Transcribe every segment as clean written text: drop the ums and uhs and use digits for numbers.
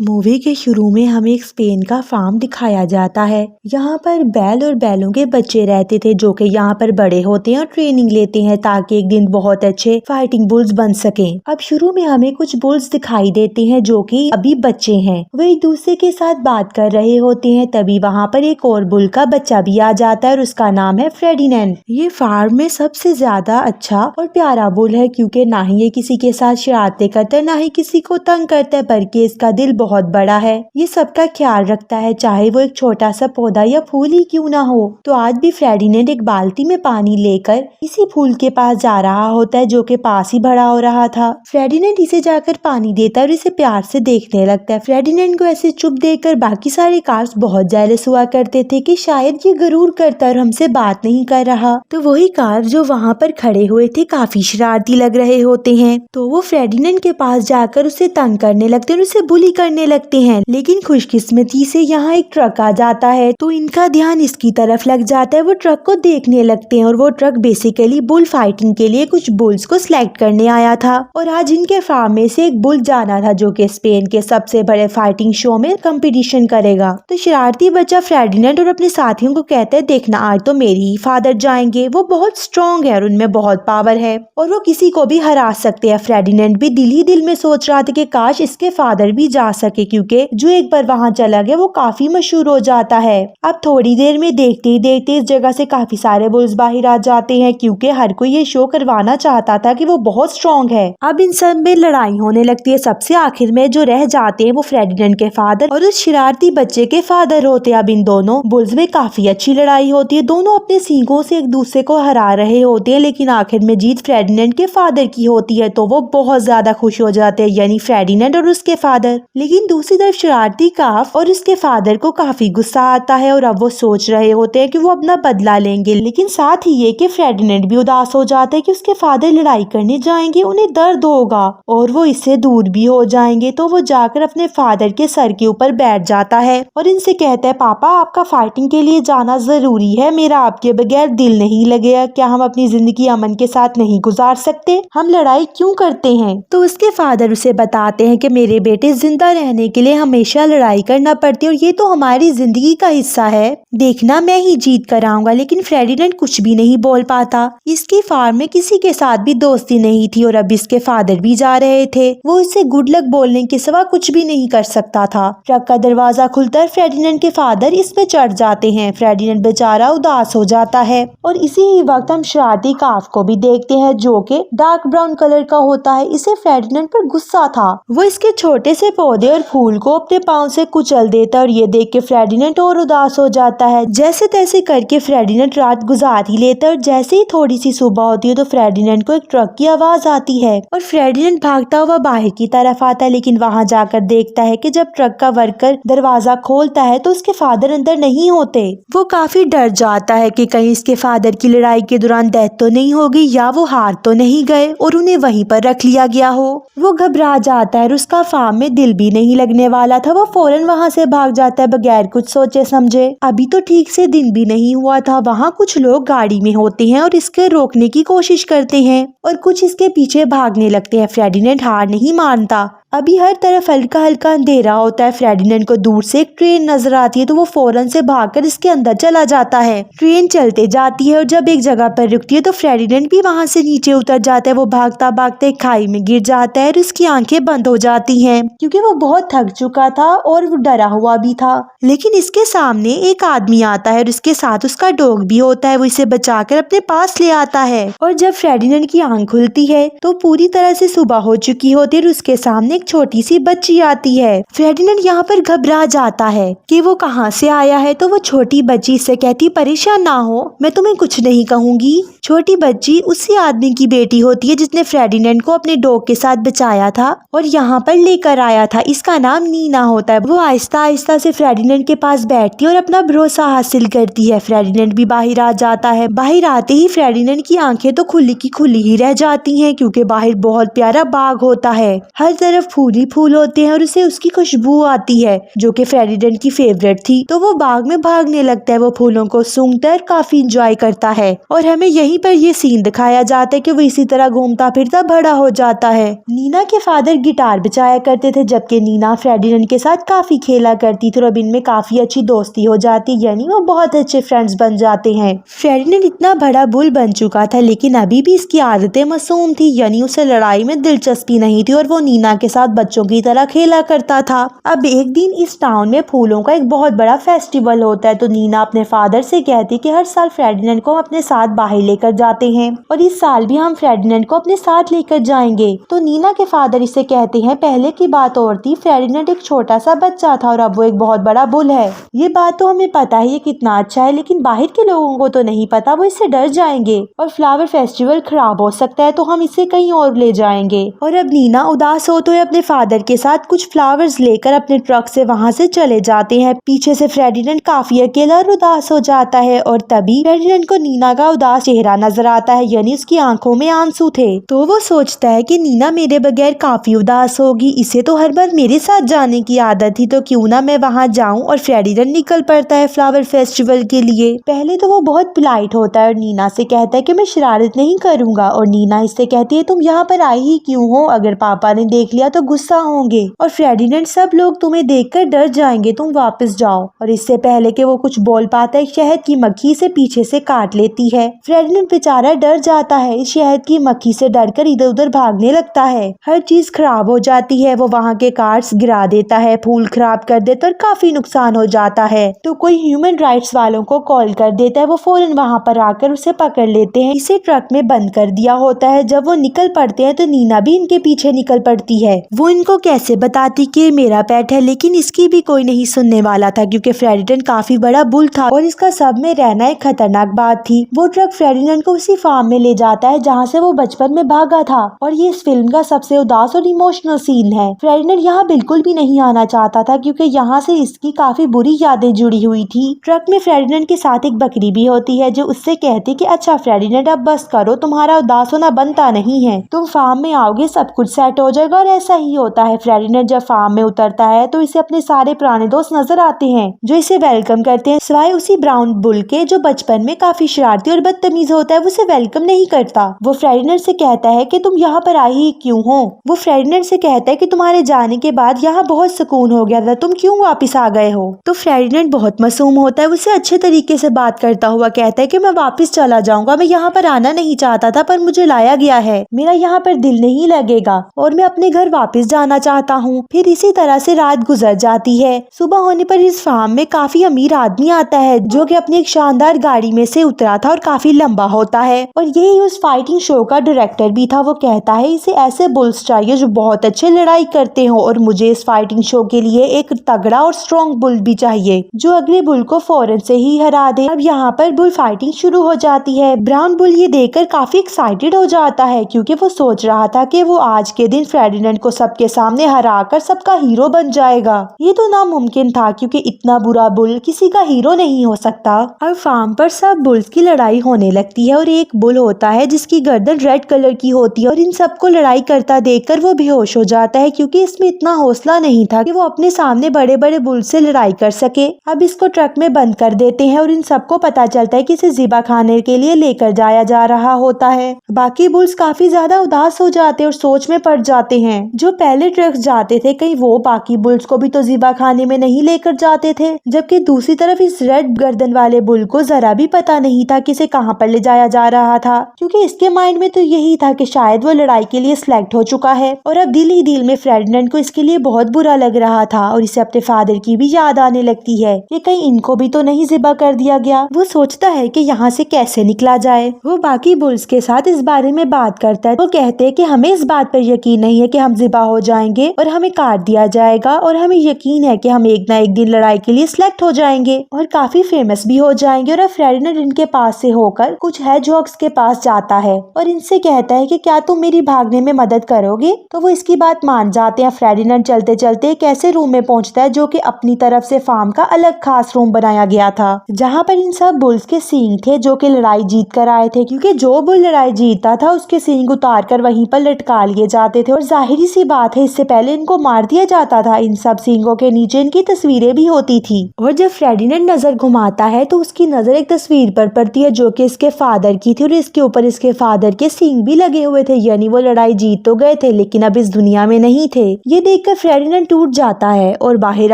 Movie के शुरू में हमें एक स्पेन का फार्म दिखाया जाता है। यहाँ पर बैल और बैलों के बच्चे रहते थे जो कि यहाँ पर बड़े होते हैं और ट्रेनिंग लेते हैं ताकि एक दिन बहुत अच्छे फाइटिंग बुल्स बन सकें। अब शुरू में हमें कुछ बुल्स दिखाई देते हैं जो कि अभी बच्चे हैं, वो एक दूसरे के साथ बात कर रहे होते हैं। तभी वहाँ पर एक और बुल का बच्चा भी आ जाता है और उसका नाम है फ्रेडिनेंड। ये फार्म में सबसे ज्यादा अच्छा और प्यारा बुल है क्योंकि ना ही ये किसी के साथ शरारतें करता है, ना ही किसी को तंग करता है, बल्कि इसका दिल बहुत बड़ा है। ये सबका ख्याल रखता है, चाहे वो एक छोटा सा पौधा या फूल ही क्यों ना हो। तो आज भी फ्रेडिनेंड एक बाल्टी में पानी लेकर इसी फूल के पास जा रहा होता है जो के पास ही भरा हो रहा था। फ्रेडिनेंड इसे जाकर पानी देता है और इसे प्यार से देखने लगता है। फ्रेडिनेंड को ऐसे चुप देखकर बाकी सारे कार्स बहुत जेलस हुआ करते थे कि शायद ये गरूर करता और हमसे बात नहीं कर रहा। तो वही कार जो वहाँ पर खड़े हुए थे काफी शरारती लग रहे होते हैं, तो वो फ्रेडिनेंड के पास जाकर उसे तंग करने लगते हैं और उसे बुली करने लगते हैं। लेकिन खुशकिस्मती से यहाँ एक ट्रक आ जाता है तो इनका ध्यान इसकी तरफ लग जाता है। वो ट्रक को देखने लगते हैं और वो ट्रक बेसिकली बुल फाइटिंग के लिए कुछ बुल्स को सिलेक्ट करने आया था और आज इनके फार्म में से एक बुल जाना था जो कि स्पेन के सबसे बड़े फाइटिंग शो में कंपटीशन करेगा। तो शरारती बच्चा फ्रेडिनेंड और अपने साथियों को कहता है, देखना आज तो मेरी ही फादर जाएंगे, वो बहुत स्ट्रॉन्ग है और उनमें बहुत पावर है और वो किसी को भी हरा सकते हैं। फ्रेडिनेंड भी दिल ही दिल में सोच रहा था कि काश इसके फादर भी जा सके क्योंकि जो एक बार वहाँ चला गया वो काफी मशहूर हो जाता है। अब थोड़ी देर में देखते ही देखते इस जगह से काफी सारे बुल्स बाहर आ जाते हैं क्योंकि हर कोई ये शो करवाना चाहता था कि वो बहुत स्ट्रॉन्ग है। अब इन सब में लड़ाई होने लगती है। सबसे आखिर में जो रह जाते हैं वो फ्रेडिनेंड के फादर और उस शरारती बच्चे के फादर होते हैं। अब इन दोनों बुल्स में काफी अच्छी लड़ाई होती है, दोनों अपने सींगों से एक दूसरे को हरा रहे होते हैं, लेकिन आखिर में जीत फ्रेडिनेंड के फादर की होती है तो वो बहुत ज्यादा खुश हो जाते हैं, यानी फ्रेडिनेंड और उसके फादर। लेकिन दूसरी तरफ शरारती काफ और उसके फादर को काफी गुस्सा आता है और अब वो सोच रहे होते हैं कि वो अपना बदला लेंगे। लेकिन साथ ही ये कि फ्रेडिनेंड भी उदास हो जाता है कि उसके फादर लड़ाई करने जाएंगे, उन्हें दर्द होगा और वो इससे दूर भी हो जाएंगे। तो वो जाकर अपने फादर के सर के ऊपर बैठ जाता है और इनसे कहता है, पापा आपका फाइटिंग के लिए जाना जरूरी है, मेरा आपके बगैर दिल नहीं लगेगा, क्या हम अपनी जिंदगी अमन के साथ नहीं गुजार सकते, हम लड़ाई क्यों करते हैं। तो उसके फादर उसे बताते हैं कि मेरे बेटे जिंदा रहने के लिए हमेशा लड़ाई करना पड़ती है और ये तो हमारी जिंदगी का हिस्सा है, देखना मैं ही जीत कर आऊंगा। लेकिन फ्रेडिनेंड कुछ भी नहीं बोल पाता। इसकी फार्म में किसी के साथ भी दोस्ती नहीं थी और अब इसके फादर भी जा रहे थे, वो इसे गुड लक बोलने के सिवा कुछ भी नहीं कर सकता था। ट्रक का दरवाजा खुलता है, फ्रेडिनेंड के फादर इसमें चढ़ जाते हैं। फ्रेडिनेंड बेचारा उदास हो जाता है और इसी ही वक्त हम शरारती काफ को भी देखते हैं जो कि डार्क ब्राउन कलर का होता है। इसे फ्रेडिनेंड पर गुस्सा था, वो इसके छोटे से पौधे और फूल को अपने पांव से कुचल देता है और ये देख के फ्रेडिनेंड और उदास हो जाता है। जैसे तैसे करके फ्रेडिनेंड रात गुजार ही लेता है और जैसे ही थोड़ी सी सुबह होती है तो फ्रेडिनेंड को एक ट्रक की आवाज आती है और फ्रेडिनेंड भागता हुआ बाहर की तरफ आता है। लेकिन वहाँ जाकर देखता है कि जब ट्रक का वर्कर दरवाजा खोलता है तो उसके फादर अंदर नहीं होते। वो काफी डर जाता है कि कहीं इसके फादर की लड़ाई के दौरान डेथ तो नहीं होगी या वो हार तो नहीं गए और उन्हें वहीं पर रख लिया गया हो। वो घबरा जाता है और उसका फार्म में दिल भी नहीं लगने वाला था। वो फौरन वहाँ से भाग जाता है बगैर कुछ सोचे समझे। अभी तो ठीक से दिन भी नहीं हुआ था। वहाँ कुछ लोग गाड़ी में होते हैं और इसके रोकने की कोशिश करते हैं और कुछ इसके पीछे भागने लगते हैं। फ्रेडिनेंड हार नहीं मानता। अभी हर तरफ हल्का हल्का अंधेरा होता है। फ्रेडिनेंड को दूर से एक ट्रेन नजर आती है तो वो फौरन से भागकर इसके अंदर चला जाता है। ट्रेन चलते जाती है और जब एक जगह पर रुकती है तो फ्रेडिनेंड भी वहां से नीचे उतर जाता है। वो भागता भागते एक खाई में गिर जाता है और उसकी आंखें बंद हो जाती हैं क्योंकि वो बहुत थक चुका था और वो डरा हुआ भी था। लेकिन इसके सामने एक आदमी आता है और इसके साथ उसका डॉग भी होता है। वो इसे बचाकर अपने पास ले आता है और जब फ्रेडिनेंड की आंख खुलती है तो पूरी तरह से सुबह हो चुकी होती है और उसके सामने एक छोटी सी बच्ची आती है। फ्रेडिनेंड यहाँ पर घबरा जाता है कि वो कहाँ से आया है तो वो छोटी बच्ची से कहती, परेशान ना हो, मैं तुम्हें कुछ नहीं कहूंगी। छोटी बच्ची उसी आदमी की बेटी होती है जिसने फ्रेडिनेंड को अपने डॉग के साथ बचाया था और यहाँ पर लेकर आया था। इसका नाम नीना होता है। वो आहिस्ता आहिस्ता से फ्रेडिनेंड के पास बैठती है और अपना भरोसा हासिल करती है। फ्रेडिनेंड भी बाहर आ जाता है। बाहर आते ही फ्रेडिनेंड की आंखें तो खुली की खुली ही रह जाती हैं क्योंकि बाहर बहुत प्यारा बाग होता है। हर तरफ फूल ही फूल होते हैं और उसे उसकी खुशबू आती है जो कि फेर्डिनेंड की फेवरेट थी। तो वो बाग में भागने लगता है, वो फूलों को सूंघकर काफी इंजॉय करता है और हमें यहीं पर ये सीन दिखाया जाता है कि वो इसी तरह घूमता फिरता बड़ा हो जाता है। नीना के फादर गिटार बजाया करते थे जबकि नीना फेर्डिनेंड के साथ काफी खेला करती थी और अब इनमें काफी अच्छी दोस्ती हो जाती, यानी वो बहुत अच्छे फ्रेंड्स बन जाते हैं। फेर्डिनेंड इतना बड़ा बुल बन चुका था लेकिन अभी भी इसकी आदतें मासूम थी, यानी उसे लड़ाई में दिलचस्पी नहीं थी और वो नीना के साथ बच्चों की तरह खेला करता था। अब एक दिन इस टाउन में फूलों का एक बहुत बड़ा फेस्टिवल होता है तो नीना अपने फादर से कहती कि हर साल फेर्डिनेंड को अपने साथ बाहर लेकर जाते हैं और इस साल भी हम फेर्डिनेंड को अपने साथ लेकर जाएंगे। तो नीना के फादर इसे कहते हैं पहले की बात और थी, फेर्डिनेंड एक छोटा सा बच्चा था और अब वो एक बहुत बड़ा बुल है। ये बात तो हमें पता है ये कितना अच्छा है, लेकिन बाहर के लोगों को तो नहीं पता, वो इससे डर जाएंगे और फ्लावर फेस्टिवल खराब हो सकता है तो हम इसे कहीं और ले जाएंगे। और अब नीना उदास होते हुए अपने फादर के साथ कुछ फ्लावर्स लेकर अपने ट्रक से वहाँ से चले जाते हैं। पीछे से फेर्डिनेंड काफी अकेला और उदास हो जाता है और तभी फेर्डिनेंड को नीना का उदास चेहरा नजर आता है, यानी उसकी आंखों में आंसू थे। तो वो सोचता है कि नीना मेरे बगैर काफी उदास होगी, इसे तो हर बार मेरे साथ जाने की आदत थी, तो क्यों ना मैं वहाँ जाऊं। और फेर्डिनेंड निकल पड़ता है फ्लावर फेस्टिवल के लिए। पहले तो वो बहुत पोलाइट होता है और नीना से कहता है कि मैं शरारत नहीं करूंगा और नीना इससे कहती है तुम यहाँ पर आई ही क्यों हो, अगर पापा ने देख लिया तो गुस्सा होंगे और फेर्डिनेंड सब लोग तुम्हें देखकर डर जाएंगे, तुम वापस जाओ। और इससे पहले कि वो कुछ बोल पाता है शहद की मक्खी से पीछे से काट लेती है। फेर्डिनेंड बेचारा डर जाता है, इस शहद की मक्खी से डरकर इधर उधर भागने लगता है। हर चीज खराब हो जाती है, वो वहाँ के कार्ड्स गिरा देता है, फूल खराब कर देता और काफी नुकसान हो जाता है। तो कोई ह्यूमन राइट्स वालों को कॉल कर देता है, वो फौरन वहाँ पर आकर उसे पकड़ लेते हैं। इसे ट्रक में बंद कर दिया होता है। जब वो निकल पड़ते हैं तो नीना भी इनके पीछे निकल पड़ती है। वो इनको कैसे बताती कि मेरा पेट है, लेकिन इसकी भी कोई नहीं सुनने वाला था क्योंकि फेर्डिनेंड काफी बड़ा बुल था और इसका सब में रहना एक खतरनाक बात थी। वो ट्रक फेर्डिनेंड को उसी फार्म में ले जाता है जहाँ से वो बचपन में भागा था और ये इस फिल्म का सबसे उदास और इमोशनल सीन है। फेर्डिनेंड यहाँ बिल्कुल भी नहीं आना चाहता था क्योंकि यहाँ से इसकी काफी बुरी यादें जुड़ी हुई थी। ट्रक में फेर्डिनेंड के साथ एक बकरी भी होती है जो उससे कहती कि अच्छा फेर्डिनेंड अब बस करो, तुम्हारा उदास होना बनता नहीं है, तुम फार्म में आओगे सब कुछ सेट हो जाएगा। और ऐसा ही होता है। फेर्डिनेंड जब फार्म में उतरता है तो इसे अपने सारे पुराने दोस्त नजर आते हैं जो इसे वेलकम करते हैं, सिवाय उसी ब्राउन बुल के जो बचपन में काफी शरारती और बदतमीज होता है, वो उसे वेलकम नहीं करता। वो फेर्डिनेंड से कहता है कि तुम यहाँ पर आई ही क्यों हो। वो फेर्डिनेंड से कहता है कि तुम्हारे जाने के बाद यहाँ बहुत सुकून हो गया था, तुम क्यों वापिस आ गए हो। तो फेर्डिनेंड बहुत मासूम होता है, उसे अच्छे तरीके से बात करता हुआ कहता है कि मैं वापिस चला जाऊंगा, मैं यहाँ पर आना नहीं चाहता था पर मुझे लाया गया है, मेरा यहाँ पर दिल नहीं लगेगा और मैं अपने घर वापिस जाना चाहता हूँ। फिर इसी तरह से रात गुजर जाती है। सुबह होने पर इस फार्म में काफी अमीर आदमी आता है जो कि अपनी एक शानदार गाड़ी में से उतरा था और काफी लंबा होता है और यही उस फाइटिंग शो का डायरेक्टर भी था। वो कहता है इसे ऐसे बुल्स चाहिए जो बहुत अच्छे लड़ाई करते हो और मुझे इस फाइटिंग शो के लिए एक तगड़ा और स्ट्रॉन्ग बुल भी चाहिए जो अगले बुल को फौरन से ही हरा दे। अब यहाँ पर बुल फाइटिंग शुरू हो जाती है। ब्राउन बुल ये देखकर काफी एक्साइटेड हो जाता है क्योंकि वो सोच रहा था कि वो आज के दिन फेर्डिनेंड को सबके सामने हराकर सबका हीरो बन जाएगा। ये तो नामुमकिन था क्योंकि इतना बुरा बुल किसी का हीरो नहीं हो सकता। और फार्म पर सब बुल्स की लड़ाई होने लगती है और एक बुल होता है जिसकी गर्दन रेड कलर की होती है और इन सबको लड़ाई करता देखकर वो बेहोश हो जाता है क्योंकि इसमें इतना हौसला नहीं था कि वो अपने सामने बड़े बड़े बुल से लड़ाई कर सके। अब इसको ट्रक में बंद कर देते हैं और इन सबको पता चलता है कि इसे ज़िबा खाने के लिए लेकर जाया जा रहा होता है। बाकी बुल्स काफी ज्यादा उदास हो जाते और सोच में पड़ जाते हैं। जो पहले ट्रक्स जाते थे कहीं वो बाकी बुल्स को भी तो ज़िबा खाने में नहीं लेकर जाते थे, जबकि दूसरी तरफ इस रेड गर्दन वाले बुल को जरा भी पता नहीं था कि इसे कहां पर ले जाया जा रहा था क्योंकि इसके माइंड में तो यही था कि शायद वो लड़ाई के लिए सिलेक्ट हो चुका है। और अब दिल ही दिल में फेर्डिनेंड को इसके लिए बहुत बुरा लग रहा था और इसे अपने फादर की भी याद आने लगती है कि कहीं इनको भी तो नहीं ज़िबा कर दिया गया। वो सोचता है कि यहाँ से कैसे निकला जाए। वो बाकी बुल्स के साथ इस बारे में बात करता है। वो कहते हैं कि हमें इस बात पर यकीन नहीं है कि हम ज़िबा हो जाएंगे और हमें काट दिया जाएगा और हमें यकीन है कि हम एक ना एक दिन लड़ाई के लिए सिलेक्ट हो जाएंगे और काफी फेमस भी हो जाएंगे। और अब फेर्डिनेंड इनके पास से होकर कुछ हेजहॉग्स के पास जाता है और इनसे कहता है कि क्या तुम मेरी भागने में मदद करोगे। तो वो इसकी बात मान जाते हैं। फेर्डिनेंड चलते चलते एक ऐसे रूम में पहुंचता है जो कि अपनी तरफ से फार्म का अलग खास रूम बनाया गया था जहाँ पर इन सब बुल्स के सींग थे जो कि लड़ाई जीत कर आए थे, क्योंकि जो बुल लड़ाई जीतता था उसके सींग उतार कर वहीं पर लटका लिए जाते थे। और जाहिर सी सी बात है, इससे पहले इनको मार दिया जाता था। इन सब सींगों के नीचे इनकी तस्वीरें भी होती थी। और जब फेर्डिनेंड नजर घुमाता है तो उसकी नजर एक तस्वीर पर पड़ती है जो कि इसके फादर की थी और इसके ऊपर इसके फादर के सींग भी लगे हुए थे, यानी वो लड़ाई जीत तो गए थे लेकिन अब इस दुनिया में नहीं थे। ये देखकर फेर्डिनेंड टूट जाता है और बाहर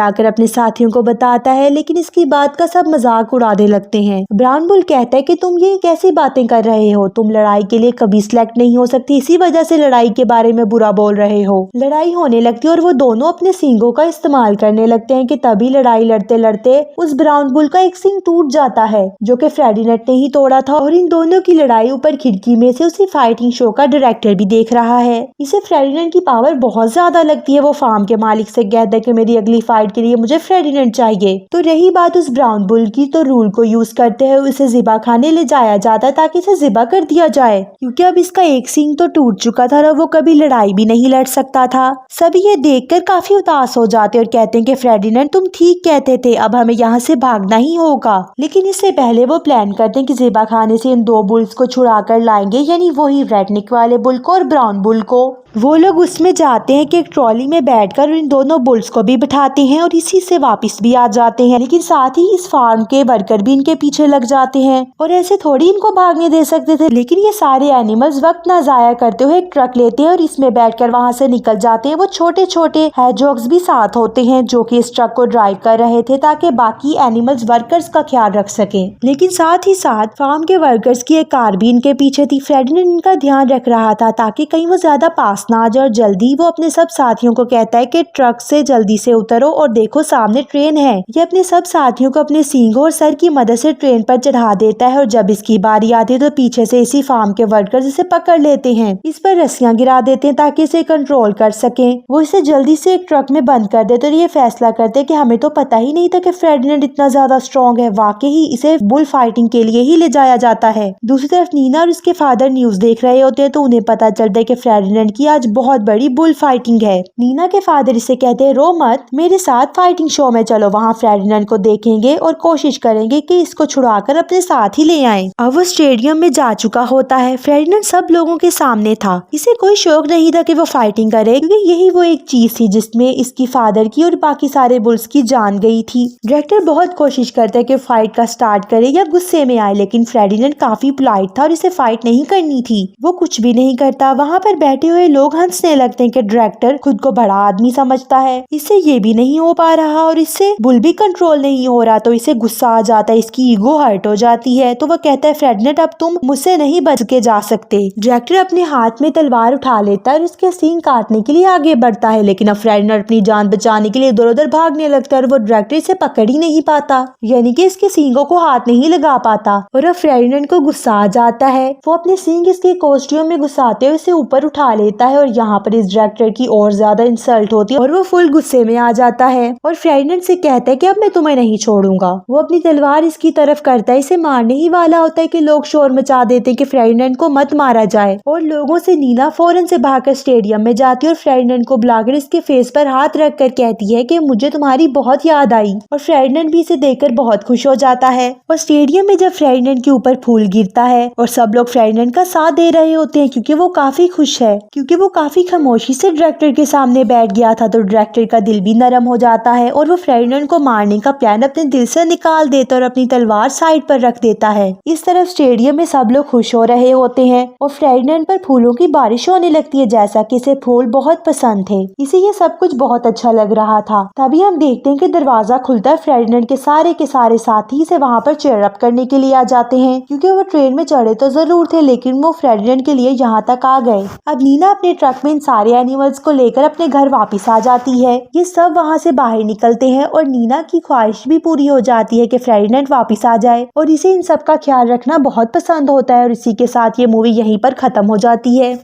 आकर अपने साथियों को बताता है, लेकिन इसकी बात का सब मजाक उड़ाने लगते हैं। ब्राउन बुल कहता है कि तुम ये कैसी बातें कर रहे हो, तुम लड़ाई के लिए कभी सिलेक्ट नहीं हो सकती, इसी वजह से लड़ाई के बारे में बुरा बोल रहे हो। लड़ाई होने लगती है और वो दोनों अपने सींगों का इस्तेमाल करने लगते हैं कि तभी लड़ाई लड़ते लड़ते उस ब्राउन बुल का एक सींग टूट जाता है जो कि फेर्डिनेंड ने ही तोड़ा था। और इन दोनों की लड़ाई ऊपर खिड़की में से उसी फाइटिंग शो का डायरेक्टर भी देख रहा है। इसे फेर्डिनेंड की पावर बहुत ज्यादा लगती है। वो फार्म के मालिक से कहता है कि मेरी अगली फाइट के लिए मुझे फेर्डिनेंड चाहिए। तो रही बात उस ब्राउन बुल की, तो रूल को यूज करते हुए उसे ज़िबा खाने ले जाया जाता है ताकि इसे ज़िबा कर दिया जाए, क्योंकि अब इसका एक सींग तो टूट चुका था और वो कभी लड़ाई भी नहीं लड़ सकता था। सभी ये देखकर काफी उदास हो जाते और कहते हैं कि फेर्डिनेंड तुम ठीक कहते थे, अब हमें यहाँ से भागना ही होगा। लेकिन इससे पहले वो प्लान करते हैं कि ज़िबा खाने से इन दो बुल्स को छुड़ा कर लाएंगे, यानी वही रेडनिक वाले बुल को और ब्राउन बुल को। वो लोग उसमें जाते हैं कि एक ट्रॉली में बैठकर इन दोनों बुल्स को भी बिठाते हैं और इसी से वापस भी आ जाते हैं। लेकिन साथ ही इस फार्म के वर्कर भी इनके पीछे लग जाते हैं और ऐसे थोड़ी इनको भागने दे सकते थे। लेकिन ये सारे एनिमल्स वक्त ना जाया करते हुए एक ट्रक लेते हैं और इसमें बैठकर वहां से निकल जाते हैं। वो छोटे छोटे हेजहॉग्स भी साथ होते हैं जो कि इस ट्रक को ड्राइव कर रहे थे ताकि बाकी एनिमल्स वर्कर्स का ख्याल रख सके। लेकिन साथ ही साथ फार्म के वर्कर्स की एक कार भी इनके पीछे थी। फेर्डिनेंड इनका ध्यान रख रहा था ताकि कहीं वो ज्यादा पास ना आ जाए और जल्दी वो अपने सब साथियों को कहता है कि ट्रक से जल्दी से उतरो और देखो सामने ट्रेन है। ये अपने सब साथियों को अपने सींगों और सर की मदद से ट्रेन पर चढ़ा देता है और जब इसकी बारी आती है तो पीछे से इसी फार्म के वर्कर्स इसे पकड़ लेते हैं, इस पर रस्सियां गिरा देते हैं ताकि इसे कंट्रोल कर सके। वो इसे जल्दी से एक ट्रक में बंद कर देते और ये फैसला करते कि हमें तो पता ही नहीं था कि फेर्डिनेंड इतना ज्यादा स्ट्रॉन्ग है, वाकई ही इसे बुल फाइटिंग के लिए ही ले जाया जाता है। दूसरी तरफ नीना और उसके फादर न्यूज देख रहे होते हैं तो उन्हें पता चलता है कि फेर्डिनेंड की आज बहुत बड़ी बुल फाइटिंग है। नीना के फादर इसे कहते हैं रो मत, मेरे साथ फाइटिंग शो में चलो, वहाँ फेर्डिनेंड को देखेंगे और कोशिश करेंगे कि इसको छुड़ाकर अपने साथ ही ले आएं। अब वो स्टेडियम में जा चुका होता है। फेर्डिनेंड सब लोगों के सामने था। इसे कोई शौक नहीं था कि वो फाइटिंग करे, क्योंकि यही वो एक चीज थी जिसमें इसकी फादर की और बाकी सारे बुल्स की जान गई थी। डायरेक्टर बहुत कोशिश करता है कि फाइट का स्टार्ट करे या गुस्से में आए, लेकिन फेर्डिनेंड काफी पोलाइट था और इसे फाइट नहीं करनी थी। वो कुछ भी नहीं करता। वहाँ पर बैठे हुए लोग हंसने लगते हैं कि डायरेक्टर खुद को बड़ा आदमी समझता है, इससे ये भी नहीं हो पा रहा और इससे बुल भी कंट्रोल नहीं हो रहा, तो इसे गुस्सा आ जाता है, इसकी ईगो हर्ट हो जाती है। तो वो कहता है फेर्डिनेंड अब तुम मुझसे नहीं बच के जा सकते। डायरेक्टर अपने हाथ में तलवार उठा लेता है और उसके सींग काटने के लिए आगे बढ़ता है, लेकिन अब फेर्डिनेंड अपनी जान बचाने के लिए इधर उधर भागने लगता है और वो डायरेक्टर इसे पकड़ ही नहीं पाता, यानी कि इसके सींगों को हाथ नहीं लगा पाता। और अब फेर्डिनेंड को गुस्सा आ जाता है। वो अपने सींग इसके कॉस्ट्यूम में घुसाते हुए इसे ऊपर उठा लेता है और यहाँ पर इस डायरेक्टर की और ज्यादा इंसल्ट होती है और वो फुल गुस्से में आ जाता है और फेर्डिनेंड से कहता है कि अब मैं तुम्हें नहीं छोड़ूंगा। वो अपनी तलवार इसकी तरफ करता है, इसे मारने ही वाला होता है कि लोग शोर मचा देते हैं कि फेर्डिनेंड को मत मारा जाए और लोगों से नीना फौरन से भागकर स्टेडियम में जाती है और फेर्डिनेंड को बुलाकर इसके फेस पर हाथ रख कर कहती है कि मुझे तुम्हारी बहुत याद आई। और फेर्डिनेंड भी इसे देखकर बहुत खुश हो जाता है। और स्टेडियम में जब फेर्डिनेंड के ऊपर फूल गिरता है और सब लोग फेर्डिनेंड का साथ दे रहे होते हैं क्योंकि वो काफी खुश है, क्योंकि वो काफी खामोशी से डायरेक्टर के सामने बैठ गया था, तो डायरेक्टर का दिल भी नरम हो जाता है और वो फेर्डिनेंड को मारने का प्लान अपने दिल से निकाल देता और अपनी तलवार साइड पर रख देता है। इस तरफ स्टेडियम में सब लोग खुश हो रहे होते हैं और फेर्डिनेंड पर फूलों की बारिश होने लगती है, जैसा कि इसे फूल बहुत पसंद थे। इसे ये सब कुछ बहुत अच्छा लग रहा था। तभी हम देखते हैं कि दरवाजा खुलता है। फेर्डिनेंड के सारे साथी इसे वहाँ पर चेयर अप करने के लिए आ जाते हैं, क्योंकि वो ट्रेन में चढ़े तो जरूर थे लेकिन वो फेर्डिनेंड के लिए यहाँ तक आ गए। अब नीना अपने ट्रक में इन सारे एनिमल्स को लेकर अपने घर वापस आ जाती है। ये सब वहाँ से बाहर निकलते हैं और नीना की ख्वाहिश भी पूरी हो जाती है कि फेर्डिनेंड वापस आ जाए और इसे इन सब का ख्याल रखना बहुत पसंद होता है। और इसी के साथ ये मूवी यहीं पर खत्म हो जाती है।